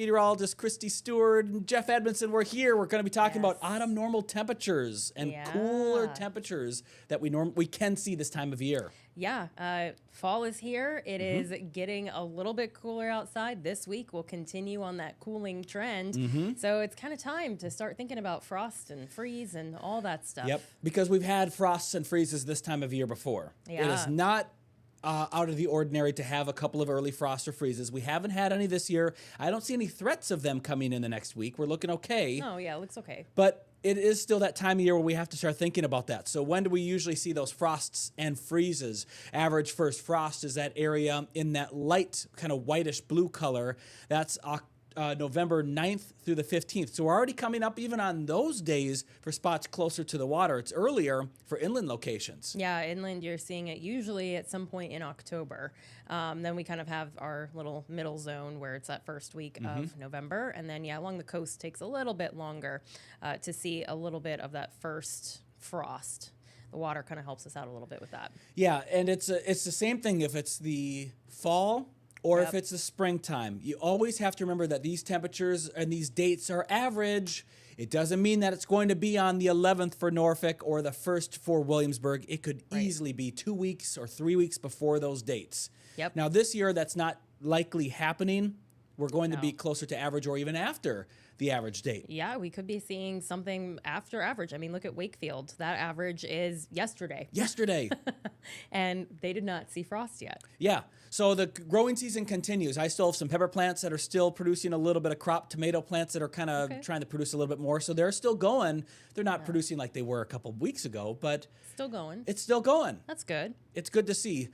Meteorologist Christy Stewart and Jeff Edmondson, we're here. We're going to be talking about autumn normal temperatures and cooler temperatures that we can see this time of year. Yeah, fall is here. It is getting a little bit cooler outside. This week will continue on that cooling trend. So it's kind of time to start thinking about frost and freeze and all that stuff. Yep, because we've had frosts and freezes this time of year before. Yeah. It is not out of the ordinary to have a couple of early frosts or freezes. We haven't had any this year. I don't see any threats of them coming in the next week. We're looking okay. Oh, yeah, it looks okay. But it is still that time of year where we have to start thinking about that. So when do we usually see those frosts and freezes? Average first frost is that area in that light kind of whitish blue color. That's November 9th through the 15th. So we're already coming up even on those days for spots closer to the water. It's earlier for inland locations. Yeah, inland you're seeing it usually at some point in October. Then we kind of have our little middle zone where it's that first week of November. And then, along the coast takes a little bit longer to see a little bit of that first frost. The water kind of helps us out a little bit with that. Yeah, and it's the same thing if it's the fall or if it's the springtime. You always have to remember that these temperatures and these dates are average. It doesn't mean that it's going to be on the 11th for Norfolk or the 1st for Williamsburg. It could easily be 2 weeks or 3 weeks before those dates. Yep. Now, this year, that's not likely happening. We're going to be closer to average or even after the average date. Yeah, we could be seeing something after average. I mean, look at Wakefield. That average is yesterday. Yesterday. And they did not see frost yet. Yeah. So the growing season continues. I still have some pepper plants that are still producing a little bit of crop, tomato plants that are kind of trying to produce a little bit more. So they're still going. They're not producing like they were a couple of weeks ago, but Still going. it's still going. That's good. It's good to see.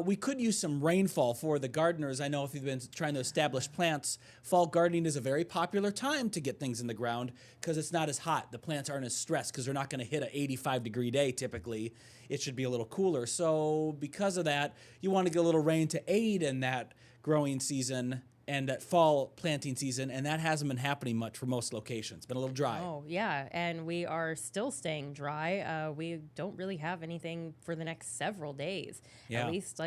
We could use some rainfall for the gardeners. I know if you've been trying to establish plants, fall gardening is a very popular time to get things in the ground because it's not as hot. The plants aren't as stressed because they're not going to hit an 85-degree day typically. It should be a little cooler. So because of that, you want to get a little rain to aid in that growing season and that fall planting season, and that hasn't been happening much for most locations. It's been a little dry. Oh, yeah, and we are still staying dry. We don't really have anything for the next several days. Yeah. At least,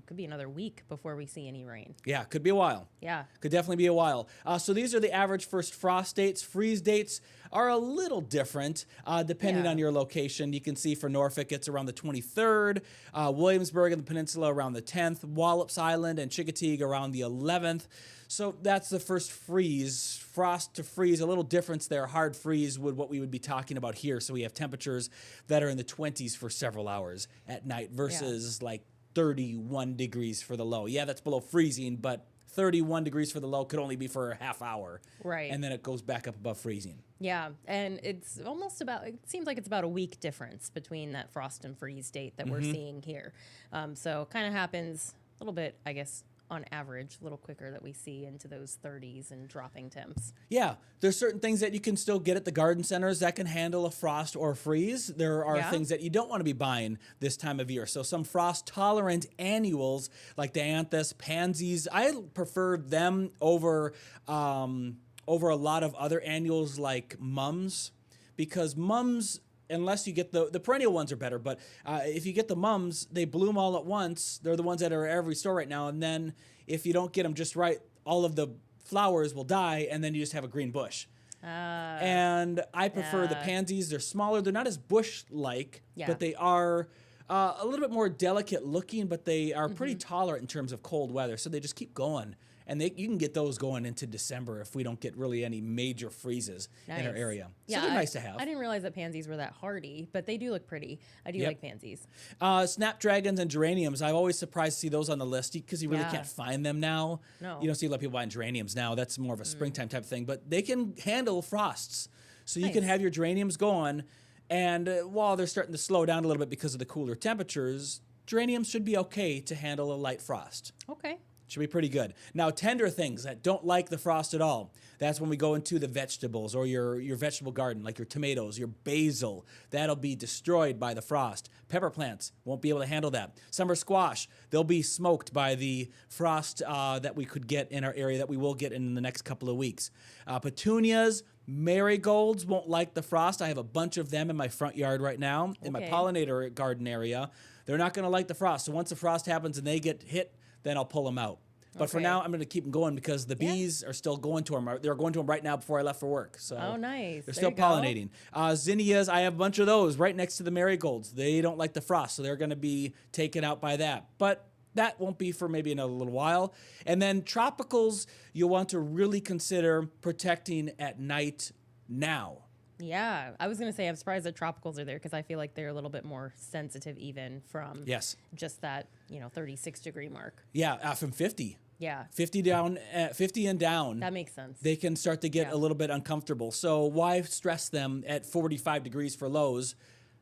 could be another week before we see any rain. Yeah, could be a while. Yeah. Could definitely be a while. So these are the average first frost dates. Freeze dates are a little different depending on your location. You can see for Norfolk, it's around the 23rd. Williamsburg and the peninsula around the 10th. Wallops Island and Chickateague around the 11th. So that's the first freeze. Frost to freeze, a little difference there. Hard freeze would what we would be talking about here. So we have temperatures that are in the 20s for several hours at night versus 31 degrees for the low. Yeah, that's below freezing, but 31 degrees for the low could only be for a half hour. Right. And then it goes back up above freezing. Yeah, and it seems like it's about a week difference between that frost and freeze date that we're seeing here. So kind of happens a little bit, I guess, on average, a little quicker that we see into those 30s and dropping temps. Yeah, there's certain things that you can still get at the garden centers that can handle a frost or freeze. There are things that you don't want to be buying this time of year. So some frost-tolerant annuals like dianthus, pansies, I prefer them over a lot of other annuals like mums, because mums, unless you get the perennial ones are better, but if you get the mums, they bloom all at once. They're the ones that are at every store right now. And then if you don't get them just right, all of the flowers will die, and then you just have a green bush. And I prefer the pansies. They're smaller. They're not as bush-like, but they are a little bit more delicate looking, but they are pretty tolerant in terms of cold weather. So they just keep going. And you can get those going into December if we don't get really any major freezes in our area. So they're nice to have. I didn't realize that pansies were that hardy, but they do look pretty. I do like pansies. Snapdragons and geraniums, I'm always surprised to see those on the list because you really can't find them now. No. You don't see a lot of people buying geraniums now. That's more of a springtime type of thing. But they can handle frosts. So you can have your geraniums going. And while they're starting to slow down a little bit because of the cooler temperatures, geraniums should be okay to handle a light frost. Okay. Should be pretty good. Now, tender things that don't like the frost at all, that's when we go into the vegetables or your vegetable garden, like your tomatoes, your basil. That'll be destroyed by the frost. Pepper plants won't be able to handle that. Summer squash, they'll be smoked by the frost that we could get in our area, that we will get in the next couple of weeks. Petunias, marigolds won't like the frost. I have a bunch of them in my front yard right now, in my pollinator garden area. They're not going to like the frost. So once the frost happens and they get hit, then I'll pull them out. But for Okay. now, I'm going to keep them going because the bees are still going to them. They're going to them right now before I left for work. So Oh, nice. they're There still you go. pollinating. Zinnias, I have a bunch of those right next to the marigolds. They don't like the frost, so they're going to be taken out by that. But that won't be for maybe another little while. And then tropicals, you'll want to really consider protecting at night now. Yeah, I was going to say I'm surprised that tropicals are there because I feel like they're a little bit more sensitive even from just that, 36-degree mark. Yeah, from 50. Yeah. 50 down, 50 and down. That makes sense. They can start to get a little bit uncomfortable. So why stress them at 45 degrees for lows?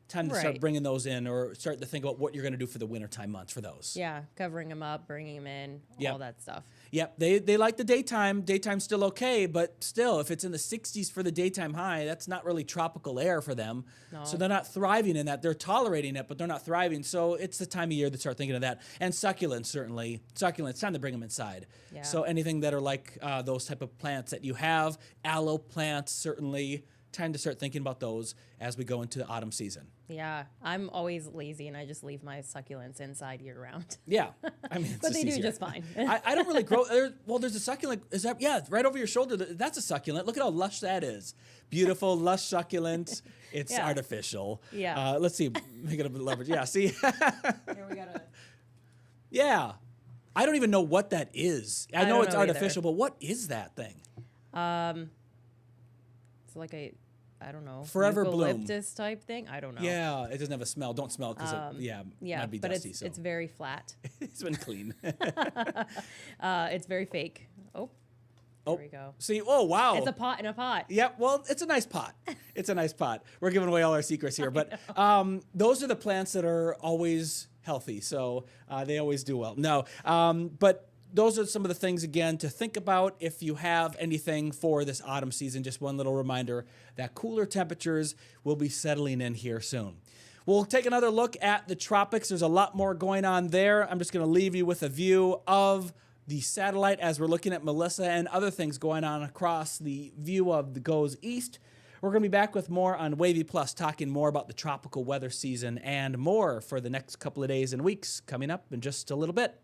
Time to start bringing those in or start to think about what you're going to do for the wintertime months for those. Yeah, covering them up, bringing them in, all that stuff. Yep, they like the daytime. Daytime's still okay, but still, if it's in the 60s for the daytime high, that's not really tropical air for them. No. So they're not thriving in that. They're tolerating it, but they're not thriving. So it's the time of year to start thinking of that. And succulents, certainly. Succulents, time to bring them inside. Yeah. So anything that are like those type of plants that you have, aloe plants, certainly. Time to start thinking about those as we go into the autumn season. Yeah, I'm always lazy and I just leave my succulents inside year round. Yeah, I mean, but they do just fine. I don't really grow. There's a succulent. Is that right over your shoulder? That's a succulent. Look at how lush that is. Beautiful, lush succulent. It's artificial. Yeah. Let's see. Make it a bit leverage. Yeah. See. Here we got a. Yeah, I don't even know what that is. I know it's artificial, but what is that thing? It's like a. I don't know. Forever bloom. Eucalyptus type thing. I don't know. Yeah, it doesn't have a smell. Don't smell it because might be dusty. But it's very flat. It's been clean. It's very fake. Oh, there we go. See, oh wow. It's a pot in a pot. Yep. Well, it's a nice pot. It's a nice pot. We're giving away all our secrets here, but those are the plants that are always healthy, so they always do well. No, but. Those are some of the things, again, to think about if you have anything for this autumn season. Just one little reminder that cooler temperatures will be settling in here soon. We'll take another look at the tropics. There's a lot more going on there. I'm just going to leave you with a view of the satellite as we're looking at Melissa and other things going on across the view of the goes east. We're going to be back with more on Wavy Plus, talking more about the tropical weather season and more for the next couple of days and weeks coming up in just a little bit.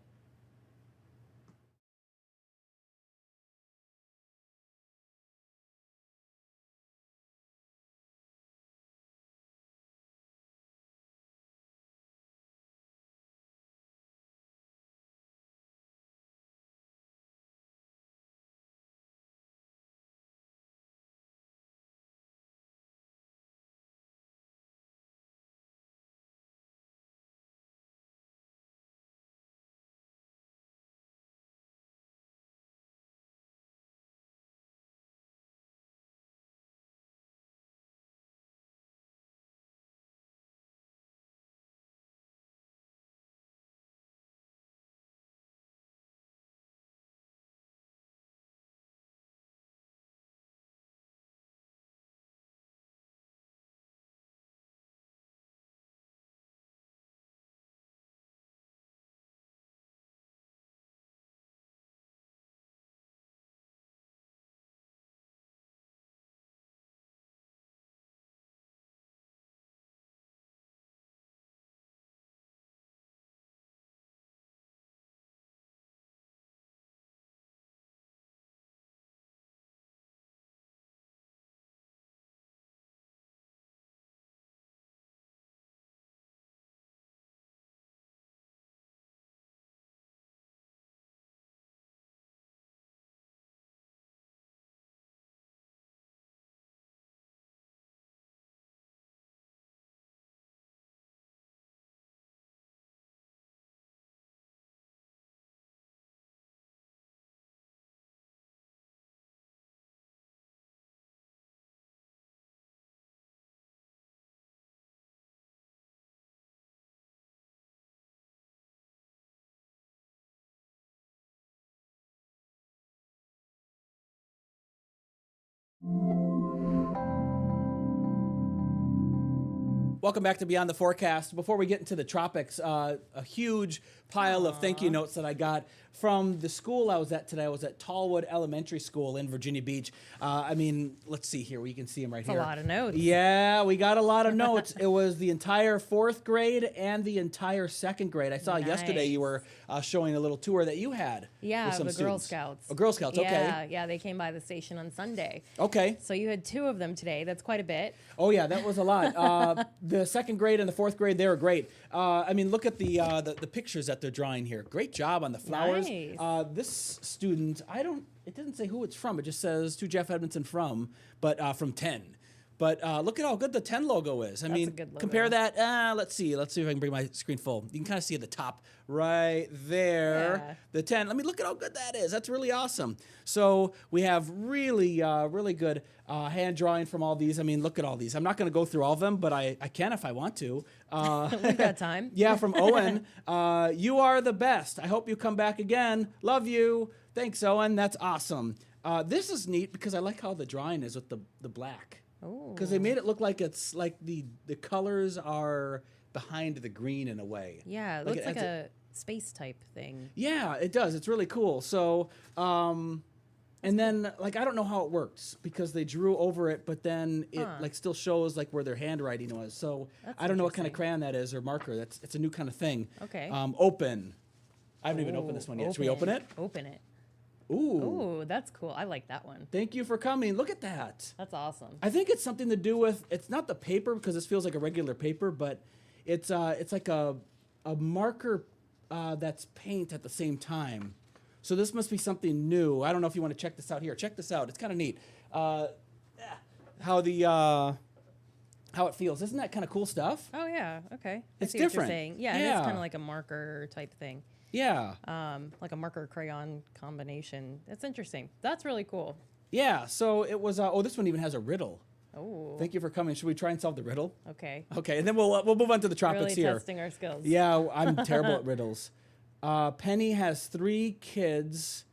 Welcome back to Beyond the Forecast. Before we get into the tropics, a huge pile of thank you notes that I got from the school I was at today. I was at Tallwood Elementary School in Virginia Beach. I mean, let's see here. We can see them right here. A lot of notes. Yeah, we got a lot of notes. It was the entire 4th grade and the entire 2nd grade. I saw yesterday you were showing a little tour that you had. Yeah, with some the students. Girl Scouts. Oh, Girl Scouts, okay. Yeah, they came by the station on Sunday. Okay. So you had 2 of them today. That's quite a bit. Oh yeah, that was a lot. The 2nd grade and the 4th grade, they were great. I mean, look at the pictures that they're drawing here. Great job on the flowers. Nice. This student, it didn't say who it's from. It just says to Jeff Edmondson from 10. But look at how good the 10 logo is. I mean, a good logo. compare that. Let's see if I can bring my screen full. You can kind of see at the top right there, Yeah. the 10. Let me look at how good that is. That's really awesome. So we have really good hand drawing from all these. I mean, look at all these. I'm not going to go through all of them, but I can if I want to. We've got time. Yeah, from Owen. You are the best. I hope you come back again. Love you. Thanks, Owen. That's awesome. This is neat because I like how the drawing is with the black. Because they made it look like it's like the colors are behind the green in a way. Yeah, it looks like a space type thing. Yeah, it does. It's really cool. So, and then like I don't know how it works because they drew over it, but then it like still shows like where their handwriting was. So I don't know what kind of crayon that is or marker. It's a new kind of thing. Okay. Open. I haven't even opened this one yet. Should we open it? Open it. Ooh. Ooh, that's cool. I like that one. Thank you for coming. Look at that. That's awesome. I think it's something to do with, it's not the paper because this feels like a regular paper, but it's like a marker that's paint at the same time. So this must be something new. I don't know if you want to check this out here. Check this out. It's kind of neat. How it feels. Isn't that kind of cool stuff? Oh yeah. Okay. It's I see what different. you're saying. Yeah, Yeah. it's kind of like a marker type thing. Yeah. Like a marker crayon combination. That's interesting. That's really cool. Yeah. So it was, this one even has a riddle. Oh. Thank you for coming. Should we try and solve the riddle? Okay. Okay. And then we'll move on to the tropics Really here. testing our skills. Yeah, I'm terrible at riddles. Penny has 3 kids.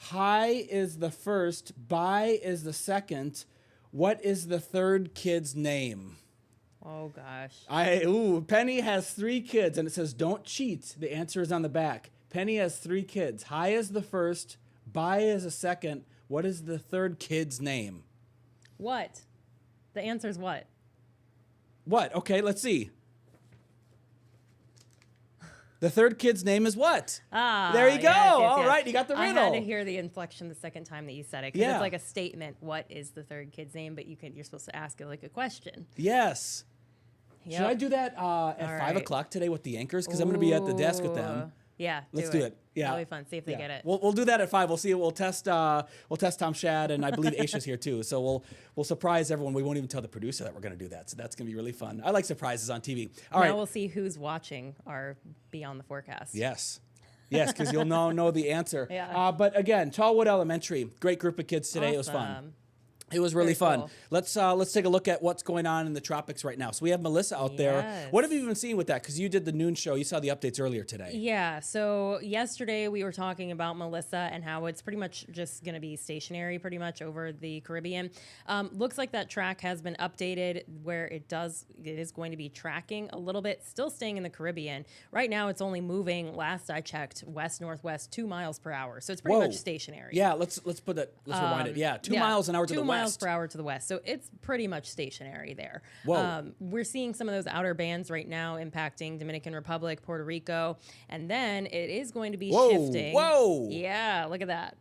Hi is the first. Bye is the second. What is the 3rd kid's name? Oh gosh. Penny has 3 kids, and it says don't cheat. The answer is on the back. Penny has 3 kids. Hi is the first. Bye is the second. What is the 3rd kid's name? What? The answer is what? What? Okay, let's see. The 3rd kid's name is what? There you go. Yes, All right, you got the riddle. I had to hear the inflection the second time that you said it because Yeah. it's like a statement. What is the 3rd kid's name? But you're supposed to ask it like a question. Yes. Yep. Should I do that at All 5 right. o'clock today with the anchors? Because I'm going to be at the desk with them. Ooh. Yeah, Let's do it. Yeah, that'll be fun. See if they get it. We'll do that at 5. We'll see. We'll test Tom Shad, and I believe Aisha's here too. So we'll surprise everyone. We won't even tell the producer that we're going to do that. So that's going to be really fun. I like surprises on TV. All now right. we'll see who's watching our Beyond the Forecast. Yes. Yes, because you'll know the answer. Yeah. But again, Tallwood Elementary, great group of kids today. Awesome. It was fun. It was really Very fun. cool. Let's take a look at what's going on in the tropics right now. So we have Melissa out there. Yes. What have you been seeing with that? Because you did the noon show. You saw the updates earlier today. Yeah, so yesterday we were talking about Melissa and how it's pretty much just going to be stationary pretty much over the Caribbean. Looks like that track has been updated where it is going to be tracking a little bit, still staying in the Caribbean. Right now it's only moving, last I checked, west-northwest 2 miles per hour. So it's pretty much stationary. Yeah, let's put that, let's rewind it. Yeah, 2 miles an hour to the 2 west. miles per hour to the west. So it's pretty much stationary there. Whoa. We're seeing some of those outer bands right now impacting Dominican Republic, Puerto Rico, and then it is going to be shifting. Whoa! Yeah, look at that.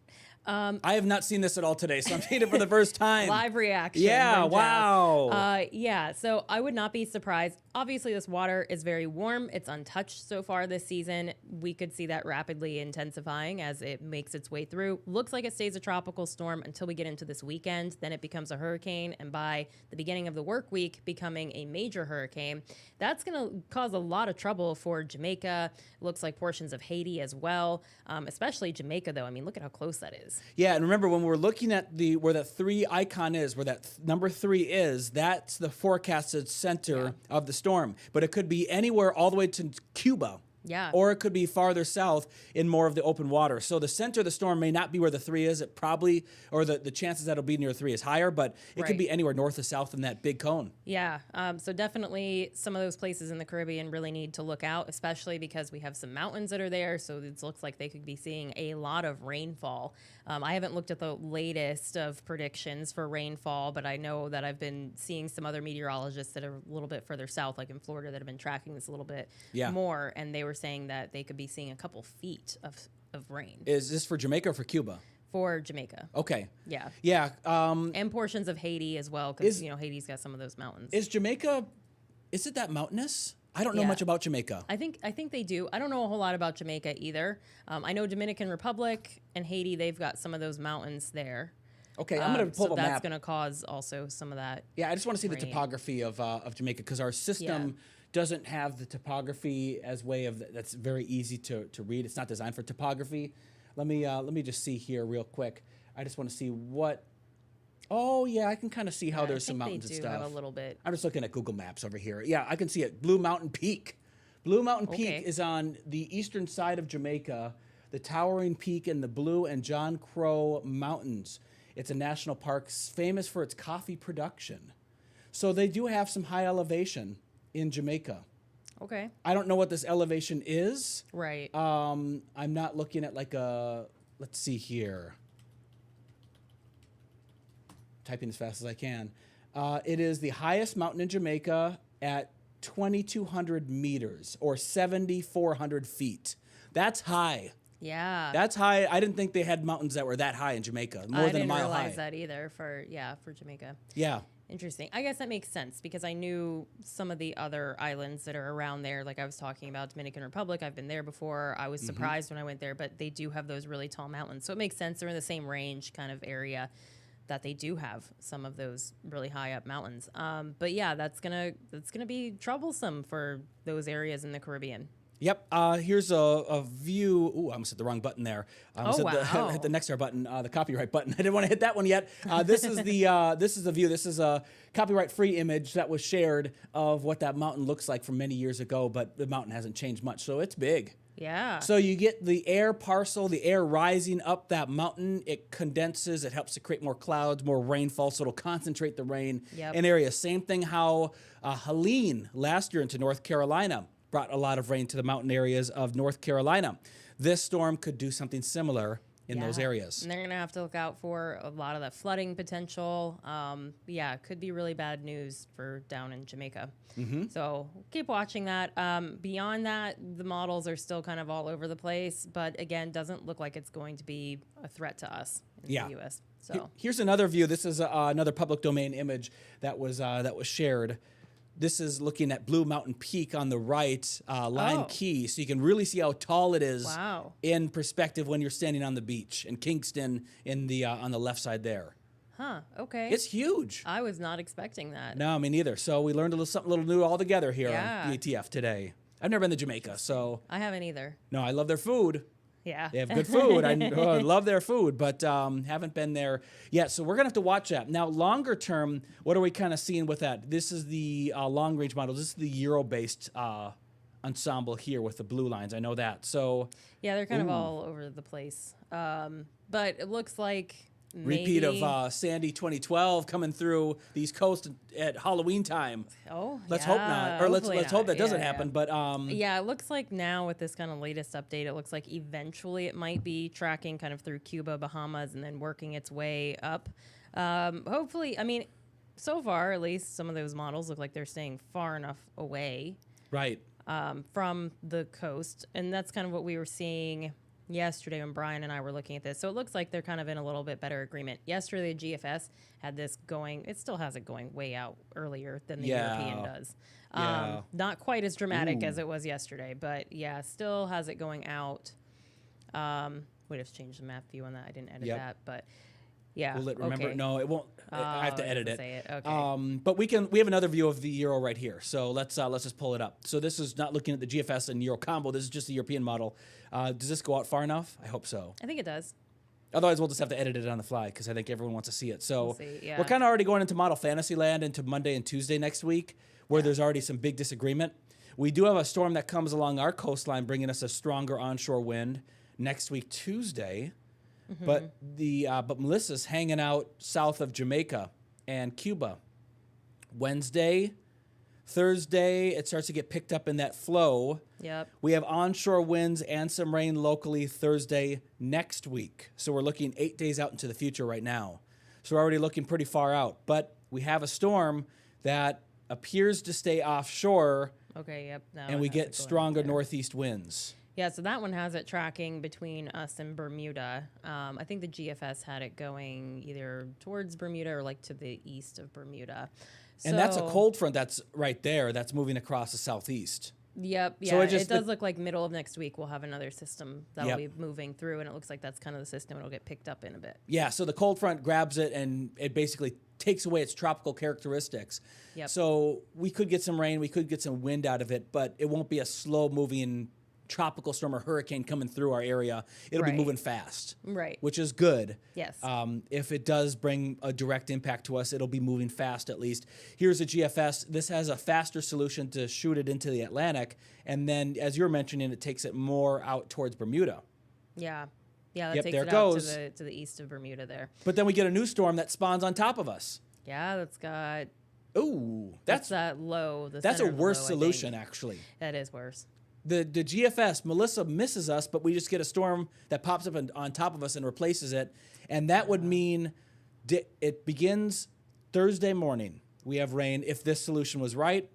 I have not seen this at all today, so I'm seeing it for the first time. Live reaction. Yeah, from Jeff. wow. Yeah, so I would not be surprised. Obviously, this water is very warm. It's untouched so far this season. We could see that rapidly intensifying as it makes its way through. Looks like it stays a tropical storm until we get into this weekend. Then it becomes a hurricane, and by the beginning of the work week, becoming a major hurricane. That's going to cause a lot of trouble for Jamaica. Looks like portions of Haiti as well, especially Jamaica, though. I mean, look at how close that is. Yeah, and remember when we're looking at where that 3 icon is, where that number 3 is, that's the forecasted center of the storm. But it could be anywhere all the way to Cuba. Yeah. Or it could be farther south in more of the open water. So the center of the storm may not be where the 3 is. It probably, or the chances that it'll be near 3 is higher, but it could be anywhere north or south in that big cone. Yeah. So definitely some of those places in the Caribbean really need to look out, especially because we have some mountains that are there. So it looks like they could be seeing a lot of rainfall. I haven't looked at the latest of predictions for rainfall, but I know that I've been seeing some other meteorologists that are a little bit further south, like in Florida, that have been tracking this a little bit more. And they were saying that they could be seeing a couple feet of rain. Is this for Jamaica or for Cuba? For Jamaica. Okay. Yeah. Yeah. And portions of Haiti as well, because Haiti's got some of those mountains. Is Jamaica, is it that mountainous? I don't know much about Jamaica. I think they do. I don't know a whole lot about Jamaica either. I know Dominican Republic and Haiti, they've got some of those mountains there. Okay, I'm going to pull up a map. So that's going to cause also some of that. Yeah, I just want to see the topography of Jamaica, because our system doesn't have the topography as way of that's very easy to read. It's not designed for topography. Let me just see here real quick. I just want to see what. Oh yeah, I can kind of see how there's some mountains and stuff. Have a little bit. I'm just looking at Google Maps over here. Yeah, I can see it. Blue Mountain Peak. Blue Mountain Peak is on the eastern side of Jamaica. The towering peak in the Blue and John Crow Mountains. It's a national park famous for its coffee production. So they do have some high elevation in Jamaica. Okay. I don't know what this elevation is. Right. I'm not looking at like a, let's see here. Typing as fast as I can. It is the highest mountain in Jamaica at 2,200 meters or 7,400 feet. That's high. Yeah. That's high. I didn't think they had mountains that were that high in Jamaica. More than a mile high. I didn't realize that either for Jamaica. Yeah. Interesting. I guess that makes sense because I knew some of the other islands that are around there. Like I was talking about Dominican Republic. I've been there before. I was surprised when I went there, but they do have those really tall mountains. So it makes sense. They're in the same range kind of area that they do have some of those really high up mountains. But yeah, that's gonna be troublesome for those areas in the Caribbean. Yep. Here's a view. Ooh, I almost hit the wrong button there. Hit the next button, the copyright button. I didn't want to hit that one yet. This is the view. This is a copyright-free image that was shared of what that mountain looks like from many years ago, but the mountain hasn't changed much, so it's big. Yeah. So you get the air parcel, the air rising up that mountain. It condenses. It helps to create more clouds, more rainfall, so it'll concentrate the rain in areas. Same thing how Helene last year into North Carolina brought a lot of rain to the mountain areas of North Carolina. This storm could do something similar in those areas. And they're going to have to look out for a lot of the flooding potential. It could be really bad news for down in Jamaica. So keep watching that. Beyond that, the models are still kind of all over the place, but again, doesn't look like it's going to be a threat to us in the U.S. So here's another view. This is another public domain image that was shared. This is looking at Blue Mountain Peak on the right, Lime Key, so you can really see how tall it is in perspective when you're standing on the beach, and Kingston in the on the left side there. Huh, okay. It's huge. I was not expecting that. No, me neither. So we learned something a little new altogether here on BATF today. I've never been to Jamaica, so. I haven't either. No, I love their food. Yeah. They have good food. I love their food, but haven't been there yet. So we're going to have to watch that. Now, longer term, what are we kind of seeing with that? This is the long-range model. This is the Euro-based ensemble here with the blue lines. I know that. So yeah, they're kind of all over the place. But it looks like repeat of Sandy 2012 coming through the East Coast at Halloween time. Let's hope not, or let's hope that doesn't happen. But it looks like now with this kind of latest update, it looks like eventually it might be tracking kind of through Cuba, Bahamas, and then working its way up. Hopefully, I mean, so far at least some of those models look like they're staying far enough away, from the coast, and that's kind of what we were seeing yesterday when Brian and I were looking at this. So it looks like they're kind of in a little bit better agreement. Yesterday, the GFS had this going. It still has it going way out earlier than the European does. Not quite as dramatic as it was yesterday, but still has it going out. We'd have changed the map view on that. I didn't edit that, but will it remember? Okay. No, it won't. I have to edit it. Say it. Okay. But we have another view of the Euro right here. So let's just pull it up. So this is not looking at the GFS and Euro combo. This is just the European model. Does this go out far enough? I hope so. I think it does. Otherwise, we'll just have to edit it on the fly because I think everyone wants to see it. So we're kind of already going into Model Fantasy Land into Monday and Tuesday next week, where there's already some big disagreement. We do have a storm that comes along our coastline, bringing us a stronger onshore wind next week, Tuesday. But Melissa's hanging out south of Jamaica and Cuba. Wednesday, Thursday, it starts to get picked up in that flow. Yep. We have onshore winds and some rain locally Thursday next week. So we're looking 8 days out into the future right now. So we're already looking pretty far out. But we have a storm that appears to stay offshore. Okay, yep. And we get stronger northeast winds. Yeah, so that one has it tracking between us and Bermuda. I think the GFS had it going either towards Bermuda or like to the east of Bermuda. And that's a cold front that's right there that's moving across the southeast. Yep, yeah. So it does look like middle of next week we'll have another system that'll be moving through, and it looks like that's kind of the system it'll get picked up in a bit. Yeah, so the cold front grabs it and it basically takes away its tropical characteristics. Yep. So we could get some rain, we could get some wind out of it, but it won't be a slow-moving tropical storm or hurricane coming through our area. It'll be moving fast, which is good. Yes. If it does bring a direct impact to us, it'll be moving fast at least. Here's a GFS. This has a faster solution to shoot it into the Atlantic, and then, as you're mentioning, it takes it more out towards Bermuda. Yeah. Yeah, that takes there it goes. out to the east of Bermuda there. But then we get a new storm that spawns on top of us. Yeah, that's got... Ooh, that's that low. That's a worse solution, actually. That is worse. The GFS, Melissa misses us, but we just get a storm that pops up on top of us and replaces it. And that would mean it begins Thursday morning. We have rain. If this solution was right,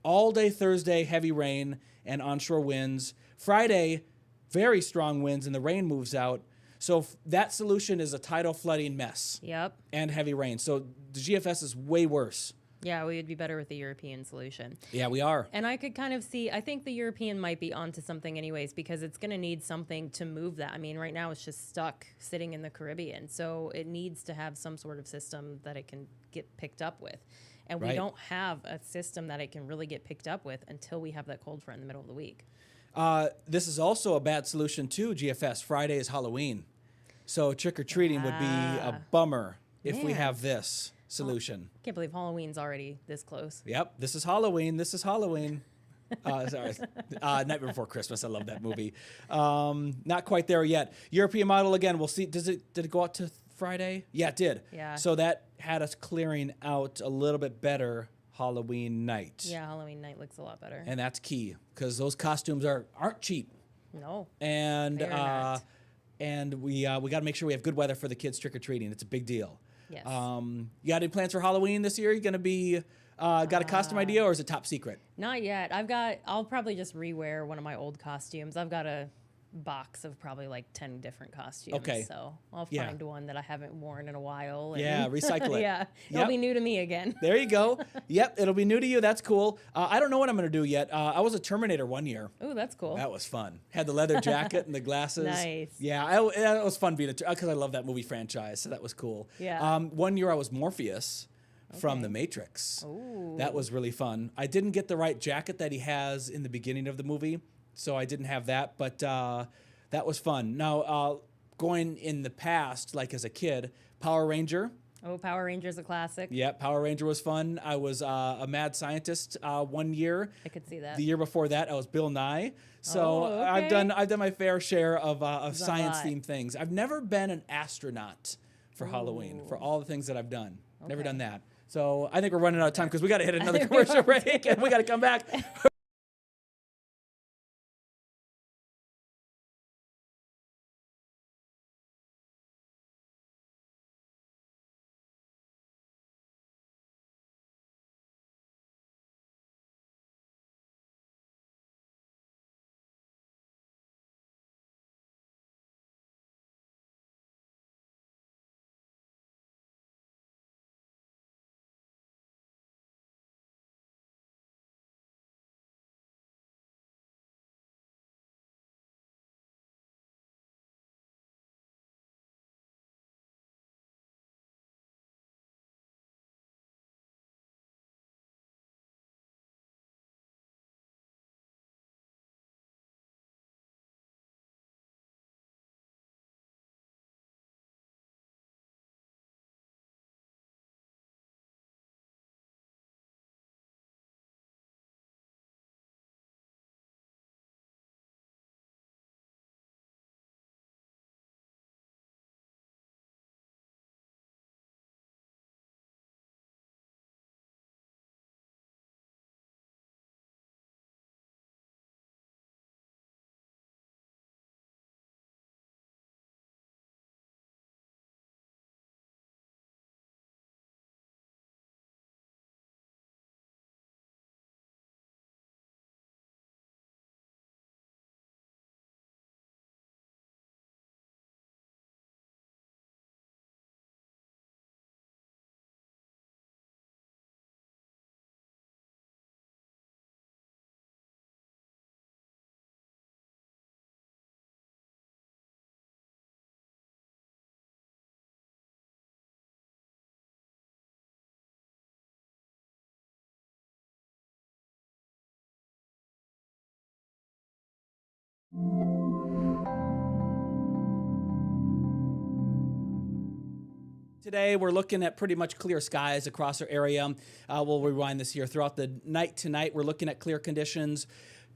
all day Thursday, heavy rain and onshore winds. Friday, very strong winds and the rain moves out. So that solution is a tidal flooding mess. Yep. And heavy rain. So the GFS is way worse. Yeah, we would be better with the European solution. Yeah, we are. And I could kind of see, I think the European might be onto something anyways, because it's going to need something to move that. I mean, right now it's just stuck sitting in the Caribbean. So it needs to have some sort of system that it can get picked up with. And we don't have a system that it can really get picked up with until we have that cold front in the middle of the week. This is also a bad solution too, GFS. Friday is Halloween. So trick-or-treating would be a bummer if we have this solution. I can't believe Halloween's already this close. Yep, this is Halloween. This is Halloween. Sorry, Nightmare Before Christmas. I love that movie. Not quite there yet. European model again. We'll see. Did it go out to Friday? Yeah, it did. Yeah. So that had us clearing out a little bit better Halloween night. Yeah, Halloween night looks a lot better. And that's key because those costumes aren't cheap. No. And we got to make sure we have good weather for the kids trick or treating. It's a big deal. Yes. You got any plans for Halloween this year? You gonna be got a costume idea, or is it top secret? Not yet. I'll probably just rewear one of my old costumes. I've got a box of probably like 10 different costumes. Okay. So I'll find one that I haven't worn in a while. And recycle it. Yeah. It'll be new to me again. There you go. Yep. It'll be new to you. That's cool. I don't know what I'm going to do yet. I was a Terminator one year. Ooh, that's cool. That was fun. Had the leather jacket and the glasses. Nice. Yeah. It was fun being because I love that movie franchise. So that was cool. Yeah. One year I was Morpheus from The Matrix. Ooh. That was really fun. I didn't get the right jacket that he has in the beginning of the movie, so I didn't have that, but that was fun. Now, going in the past, like as a kid, Power Ranger. Oh, Power Ranger's a classic. Yeah, Power Ranger was fun. I was a mad scientist one year. I could see that. The year before that, I was Bill Nye. So I've done my fair share of science-themed things. I've never been an astronaut for Halloween, for all the things that I've done. Never done that. So I think we're running out of time because we got to hit another commercial break and we got to come back. Today, we're looking at pretty much clear skies across our area. We'll rewind this here. Throughout the night tonight, we're looking at clear conditions.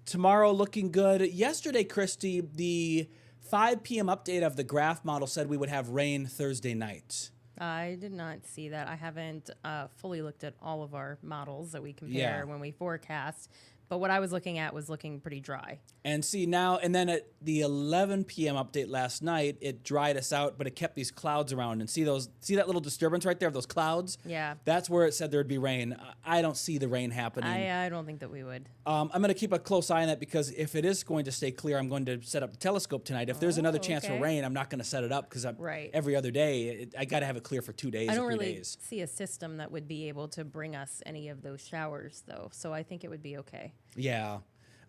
Tomorrow, looking good. Yesterday, Christy, the 5 p.m. update of the graph model said we would have rain Thursday night. I did not see that. I haven't fully looked at all of our models that we compare when we forecast. But what I was looking at was looking pretty dry. And see now, and then at the 11 p.m. update last night, it dried us out, but it kept these clouds around. And see that little disturbance right there of those clouds? Yeah. That's where it said there'd be rain. I don't see the rain happening. I don't think that we would. I'm going to keep a close eye on that because if it is going to stay clear, I'm going to set up the telescope tonight. If there's another chance for rain, I'm not going to set it up because every other day, I got to have it clear for 2 days. I don't really see a system that would be able to bring us any of those showers, though. So I think it would be okay. Yeah.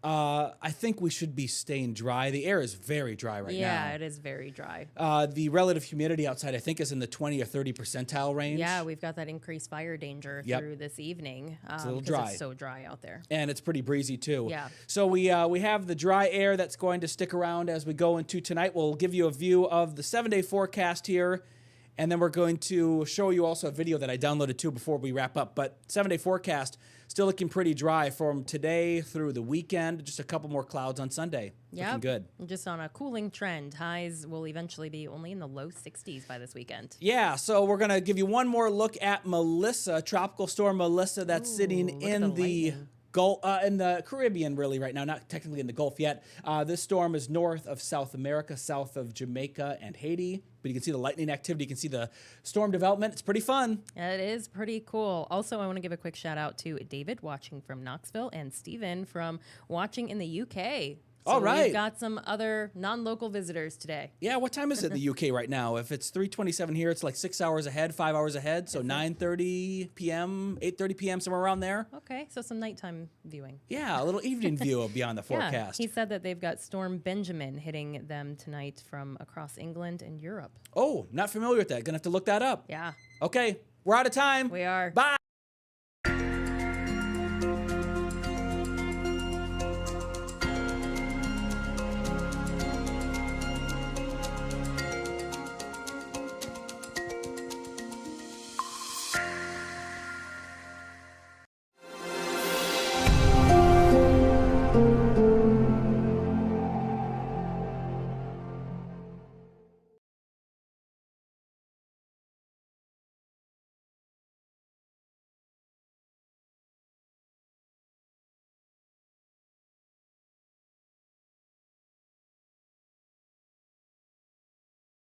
I think we should be staying dry. The air is very dry right now. Yeah, it is very dry. The relative humidity outside, I think, is in the 20 or 30 percentile range. Yeah, we've got that increased fire danger through this evening. It's a little dry. It's so dry out there. And it's pretty breezy, too. Yeah. So we have the dry air that's going to stick around as we go into tonight. We'll give you a view of the 7-day forecast here. And then we're going to show you also a video that I downloaded, too, before we wrap up. But 7-day forecast, still looking pretty dry from today through the weekend. Just a couple more clouds on Sunday. Looking good. Just on a cooling trend. Highs will eventually be only in the low 60s by this weekend. Yeah, so we're going to give you one more look at Melissa, Tropical Storm Melissa, that's sitting in the Gulf, in the Caribbean, really, right now, not technically in the Gulf yet. This storm is north of South America, south of Jamaica and Haiti. But you can see the lightning activity. You can see the storm development. It's pretty fun. It is pretty cool. Also, I want to give a quick shout out to David watching from Knoxville and Stephen from watching in the UK. So all right. We've got some other non-local visitors today. Yeah, what time is it in the UK right now? If it's 3:27 here, it's like 6 hours ahead, 5 hours ahead. So 9:30 p.m., 8:30 p.m., somewhere around there. Okay, so some nighttime viewing. Yeah, a little evening view of beyond the forecast. He said that they've got Storm Benjamin hitting them tonight from across England and Europe. Oh, not familiar with that. Gonna have to look that up. Yeah. Okay, we're out of time. We are. Bye.